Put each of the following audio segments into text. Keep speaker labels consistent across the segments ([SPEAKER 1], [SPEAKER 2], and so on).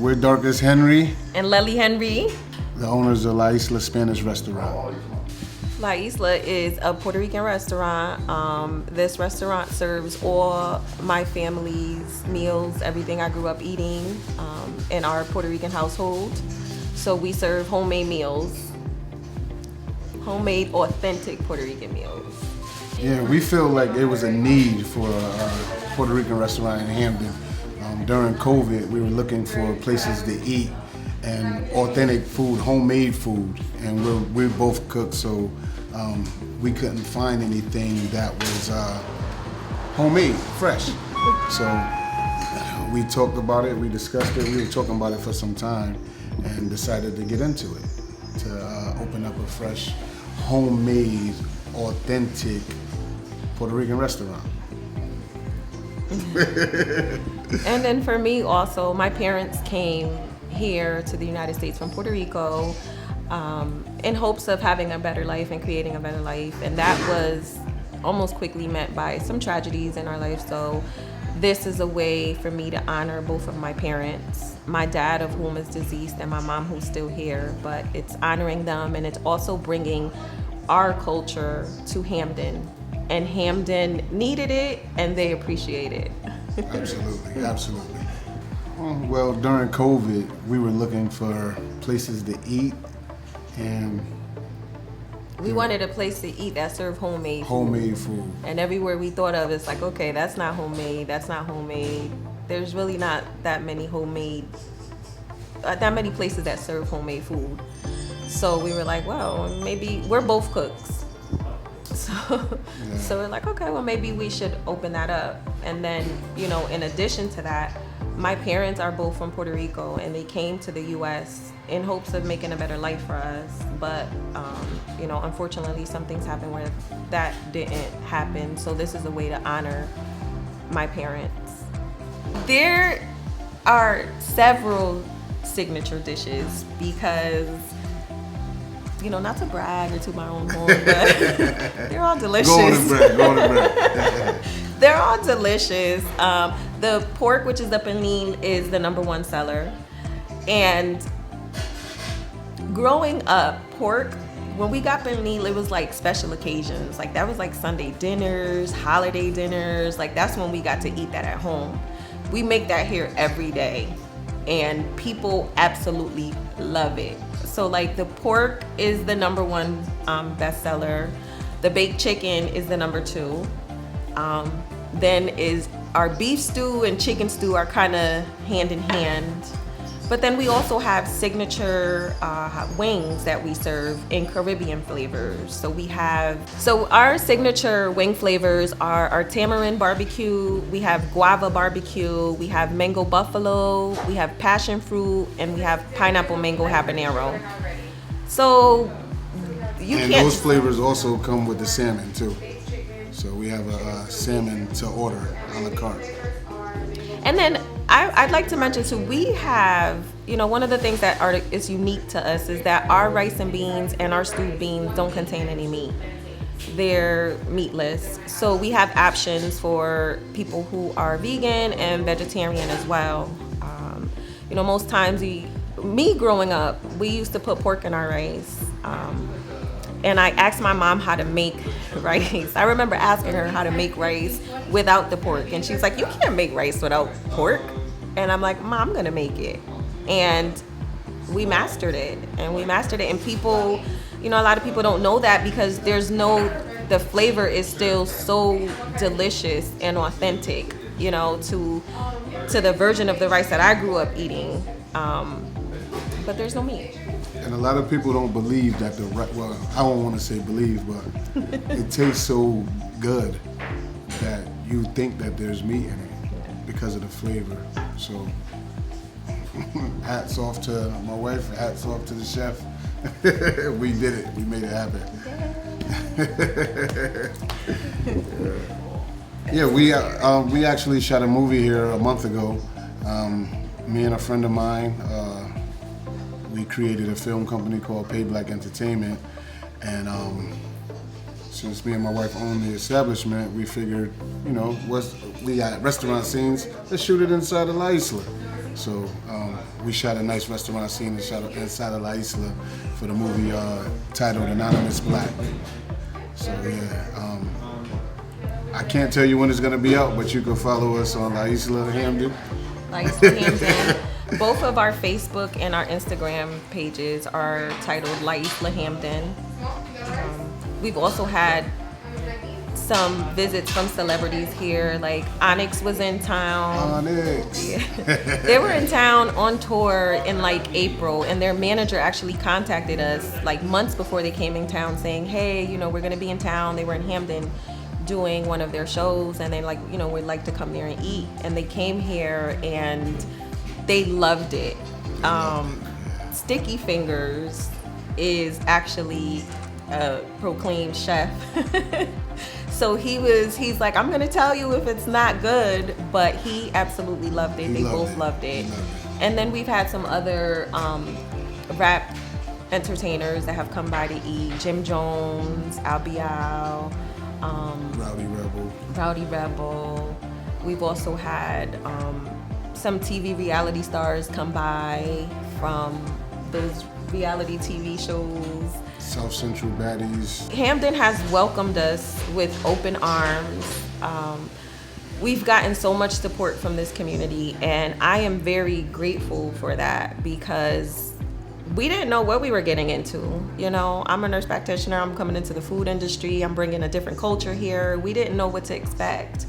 [SPEAKER 1] We're Darkest Henry,
[SPEAKER 2] and Lely Henry.
[SPEAKER 1] the owners of Isla Spanish Restaurant.
[SPEAKER 2] La Isla is a Puerto Rican restaurant. This restaurant serves all my family's meals, everything I grew up eating in our Puerto Rican household. So we serve homemade meals, homemade, authentic Puerto Rican meals.
[SPEAKER 1] Yeah, we feel like it was a need for a Puerto Rican restaurant in Hamden. During COVID, we were looking for places to eat and authentic food, homemade food, and we're both cooks, so we couldn't find anything that was homemade, fresh. So we talked about it, we discussed it, we were talking about it for some time, and decided to get into it, to open up a fresh, homemade, authentic Puerto Rican restaurant.
[SPEAKER 2] And then for me also, my parents came here to the United States from Puerto Rico in hopes of having a better life and creating a better life. And that was almost quickly met by some tragedies in our life. So this is a way for me to honor both of my parents, my dad, of whom is deceased, and my mom, who's still here. But it's honoring them, and it's also bringing our culture to Hamden. And Hamden needed it, and they appreciate it.
[SPEAKER 1] Absolutely, absolutely. Well, during COVID, we were looking for places to eat, and
[SPEAKER 2] we wanted a place to eat that served homemade
[SPEAKER 1] food.
[SPEAKER 2] And everywhere we thought of, it's like, okay, that's not homemade, that's not homemade. There's really not that many that many places that serve homemade food. So we were like, well, maybe we're both cooks. So we're like, okay, well, maybe we should open that up. And then, in addition to that, my parents are both from Puerto Rico, and they came to the U.S. in hopes of making a better life for us. But, unfortunately, some things happened where that didn't happen. So this is a way to honor my parents. There are several signature dishes because, not to brag or to my own horn, but they're all delicious.
[SPEAKER 1] Go on and brag.
[SPEAKER 2] They're all delicious. The pork, which is the pernil, is the #1 seller. And growing up, pork, when we got pernil, it was like special occasions. Like that was like Sunday dinners, holiday dinners. Like that's when we got to eat that at home. We make that here every day, and people absolutely love it. So like the pork is the #1 bestseller. The baked chicken is the #2. Then is our beef stew and chicken stew are kind of hand in hand. But then we also have signature wings that we serve in Caribbean flavors. So our signature wing flavors are our tamarind barbecue, we have guava barbecue, we have mango buffalo, we have passion fruit, and we have pineapple mango habanero. So
[SPEAKER 1] those flavors also come with the salmon too. So we have a salmon to order a la carte.
[SPEAKER 2] And then I'd like to mention too, we have, one of the things that is unique to us is that our rice and beans and our stewed beans don't contain any meat. They're meatless. So we have options for people who are vegan and vegetarian as well. Most times me growing up, we used to put pork in our rice. And I asked my mom how to make rice. I remember asking her how to make rice without the pork. And she's like, you can't make rice without pork. And I'm like, Mom, I'm gonna make it. And we mastered it. And people, a lot of people don't know that because the flavor is still so delicious and authentic, to the version of the rice that I grew up eating. But there's no meat.
[SPEAKER 1] And a lot of people don't believe that I don't want to say believe, but it tastes so good that you think that there's meat in it because of the flavor. So hats off to my wife, hats off to the chef. We did it, we made it happen. Yeah, we actually shot a movie here a month ago. Me and a friend of mine, we created a film company called Pay Black Entertainment, and since me and my wife own the establishment, we figured, we got restaurant scenes, let's shoot it inside of La Isla. So we shot a nice restaurant scene inside of La Isla for the movie titled Anonymous Black. So yeah, I can't tell you when it's going to be out, but you can follow us on La Isla Hamden.
[SPEAKER 2] La Isla Hamden. Both of our Facebook and our Instagram pages are titled La Isla Hamden. We've also had some visits from celebrities here, like Onyx was in town.
[SPEAKER 1] Onyx.
[SPEAKER 2] Yeah. They were in town on tour in like April, and their manager actually contacted us like months before they came in town saying, hey, you know, we're gonna be in town. They were in Hamden doing one of their shows, and they like, you know, we'd like to come there and eat. And they came here and they loved it. Sticky Fingers is actually a proclaimed chef. So he's like, I'm gonna tell you if it's not good, but he absolutely loved it. They both loved it. And then we've had some other rap entertainers that have come by to eat. Jim Jones, Al Bial, Rowdy Rebel. We've also had some TV reality stars come by from those reality TV shows.
[SPEAKER 1] South Central Baddies.
[SPEAKER 2] Hamden has welcomed us with open arms. We've gotten so much support from this community, and I am very grateful for that because we didn't know what we were getting into. You know, I'm a nurse practitioner. I'm coming into the food industry. I'm bringing a different culture here. We didn't know what to expect.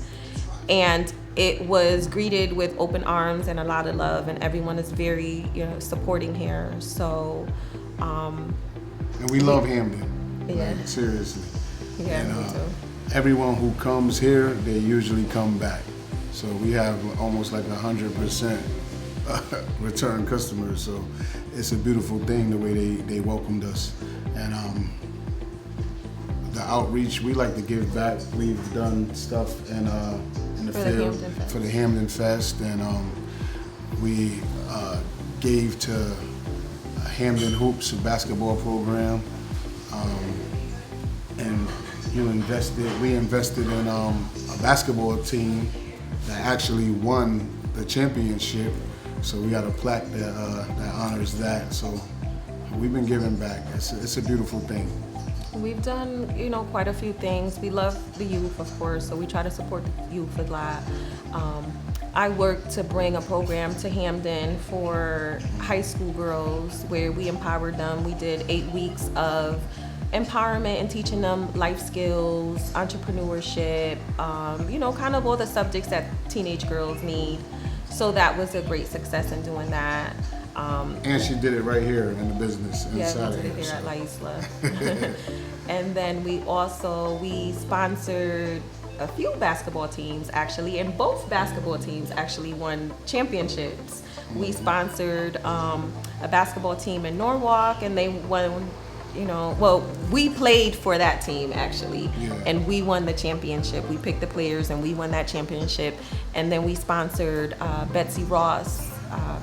[SPEAKER 2] And it was greeted with open arms and a lot of love, and everyone is very, you know, supporting here. So,
[SPEAKER 1] and we love Hamden.
[SPEAKER 2] Yeah.
[SPEAKER 1] Like, seriously.
[SPEAKER 2] Yeah,
[SPEAKER 1] and,
[SPEAKER 2] me too.
[SPEAKER 1] Everyone who comes here, they usually come back. So we have almost like 100% return customers. So it's a beautiful thing the way they welcomed us. And the outreach, we like to give back. We've done stuff in the field for the Hamden Fest, and we gave to Hamden Hoops, a basketball program, and we invested in a basketball team that actually won the championship. So we got a plaque that honors that. So we've been giving back. It's a beautiful thing.
[SPEAKER 2] We've done, you know, quite a few things. We love the youth, of course, so we try to support the youth a lot. I work to bring a program to Hamden for high school girls where we empowered them. We did 8 weeks of empowerment and teaching them life skills, entrepreneurship, you know, kind of all the subjects that teenage girls need. So that was a great success in doing that.
[SPEAKER 1] And she did it right here in the business inside
[SPEAKER 2] we did it here at La Isla. And then we sponsored a few basketball teams actually, and both basketball teams actually won championships. We sponsored a basketball team in Norwalk, and they won, you know, well, we played for that team actually, and we won the championship. We picked the players and we won that championship. And then we sponsored Betsy Ross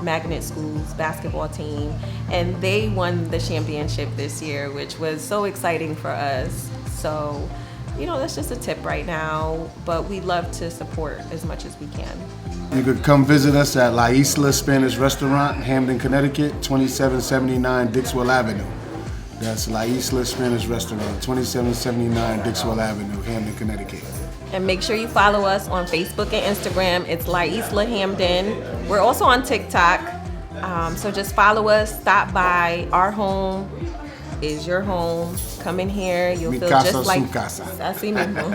[SPEAKER 2] Magnet School's basketball team, and they won the championship this year, which was so exciting for us. So, you know, that's just a tip right now, but we love to support as much as we can.
[SPEAKER 1] You could come visit us at La Isla Spanish Restaurant, Hamden, Connecticut, 2779 Dixwell Avenue. That's La Isla Spanish Restaurant, 2779 Dixwell Avenue, Hamden, Connecticut.
[SPEAKER 2] And make sure you follow us on Facebook and Instagram. It's La Isla Hamden. We're also on TikTok. So just follow us, stop by. Our home is your home. Come in here. You'll feel just like...
[SPEAKER 1] Mi casa, su casa.
[SPEAKER 2] Así mismo.